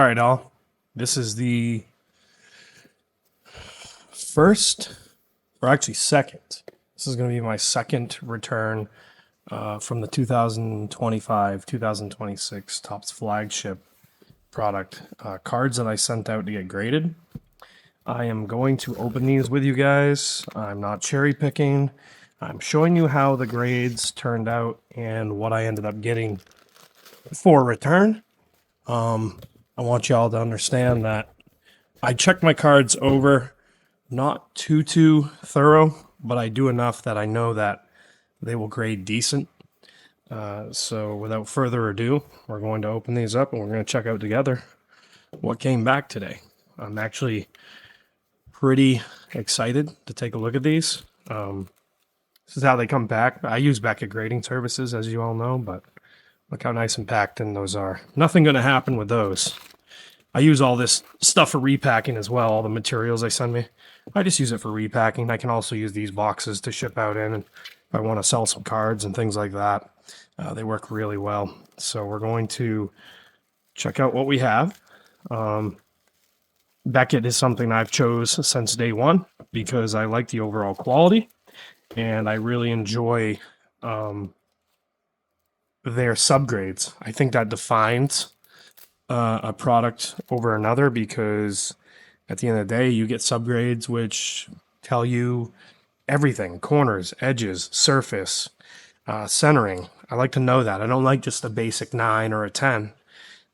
right, all. This is the first, or actually second. This is going to be my second return from the 2025-2026 Topps Flagship product. Cards that I sent out to get graded. I am going to open these with you guys. I'm not cherry picking. I'm showing you how the grades turned out and what I ended up getting for return. I want y'all to understand that I check my cards over, not too thorough, but I do enough that I know that they will grade decent. So without further ado, we're going to open these up and we're going to check out together what came back today. I'm actually pretty excited to take a look at these. This is how they come back. I use Beckett grading services, as you all know, but look how nice and packed in those are. Nothing going to happen with those. I use all this stuff for repacking as well, all the materials they send me. I just use it for repacking. I can also use these boxes to ship out in, and if I want to sell some cards and things like that. They work really well. So we're going to check out what we have. Beckett is something I've chose since day one because I like the overall quality, and I really enjoy their subgrades. I think that defines a product over another, because at the end of the day, you get subgrades which tell you everything: corners, edges, surface, centering. I like to know that. I don't like just a basic 9 or a 10,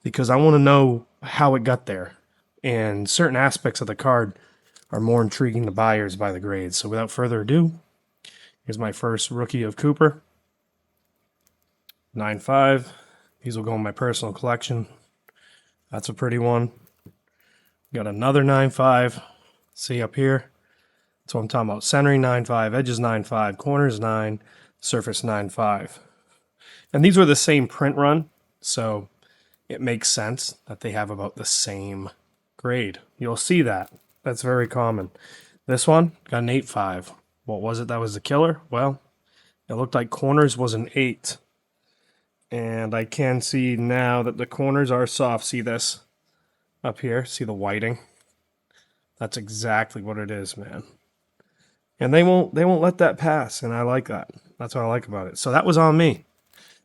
because I want to know how it got there. And certain aspects of the card are more intriguing to buyers by the grades. So without further ado, here's my first rookie of Cooper. 9.5. These will go in my personal collection. That's a pretty one. Got another 9.5. See up here? That's what I'm talking about. Centering 9.5, edges 9.5, corners 9, surface 9.5. And these were the same print run, so it makes sense that they have about the same grade. You'll see that. That's very common. This one got an 8.5. What was it that was the killer? Well, it looked like corners was an 8. And I can see now that the corners are soft. See this up here? See the whiting? That's exactly what it is, man. And they won't let that pass, and I like that. That's what I like about it. So that was on me.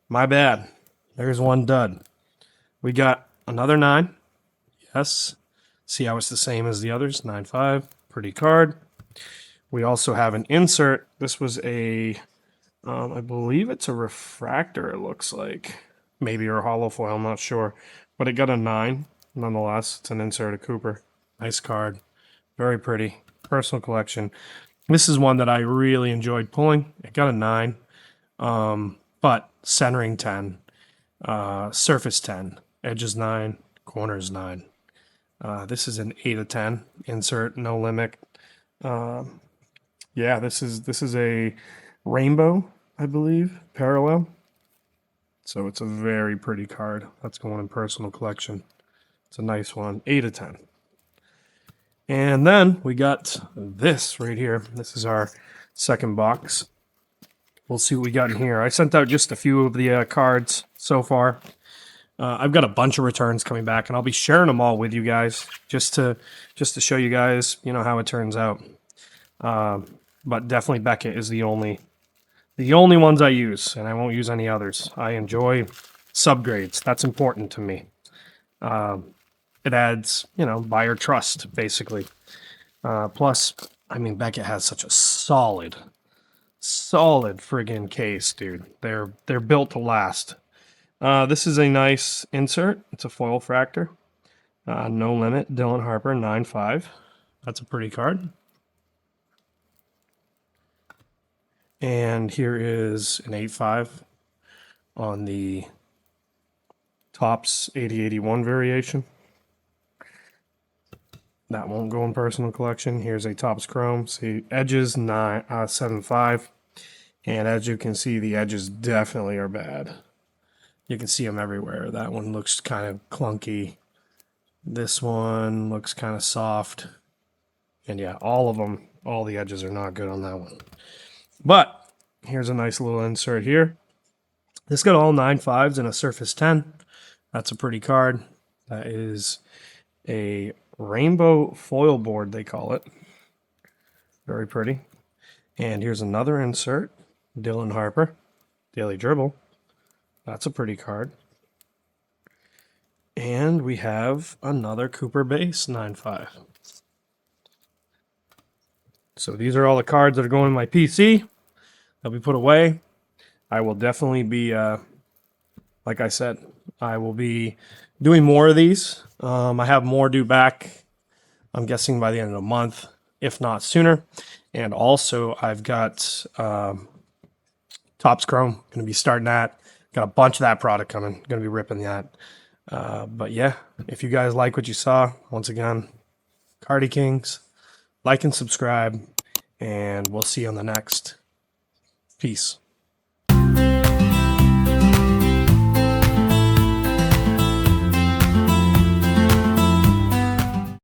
My bad. There's one dud. We got another 9. Yes. See how it's the same as the others? 9.5. Pretty card. We also have an insert. This was a, I believe it's a refractor, it looks like. Maybe, or hollow foil, I'm not sure. But it got a 9. Nonetheless, it's an insert of Cooper. Nice card. Very pretty. Personal collection. This is one that I really enjoyed pulling. It got a 9. But centering 10. Surface 10. Edges 9. Corners 9. This is an 8 of 10. Insert, no limit. Yeah, this is a rainbow, I believe, parallel. So it's a very pretty card. That's going in personal collection. It's a nice one. 8 of 10. And then we got this right here. This is our second box. We'll see what we got in here. I sent out just a few of the cards so far. I've got a bunch of returns coming back, and I'll be sharing them all with you guys just to show you guys, how it turns out. But definitely Beckett is the only ones I use, and I won't use any others. I enjoy subgrades. That's important to me. It adds, buyer trust, basically. Plus, I mean, Beckett has such a solid friggin' case, dude. They're built to last. This is a nice insert. It's a foil fractor. No limit. Dylan Harper, 9.5. That's a pretty card. And here is an 8.5 on the Topps 8081 variation. That won't go in personal collection. Here's a Topps Chrome. See, edges 7.5. And as you can see, the edges definitely are bad. You can see them everywhere. That one looks kind of clunky. This one looks kind of soft. And yeah, all of them, all the edges are not good on that one. But here's a nice little insert here. This got all 9.5s and a surface 10. That's a pretty card. That is a rainbow foil board, they call it. Very pretty. And here's another insert. Dylan Harper, Daily Dribble. That's a pretty card. And we have another Cooper base 9.5. So these are all the cards that are going in my PC. They'll be put away. I will definitely be, like I said, I will be doing more of these. I have more due back, I'm guessing by the end of the month, if not sooner. And also I've got Topps Chrome, going to be starting that. Got a bunch of that product coming, going to be ripping that. But yeah, if you guys like what you saw, once again, Cardi Kings, like and subscribe, and we'll see you on the next. Peace.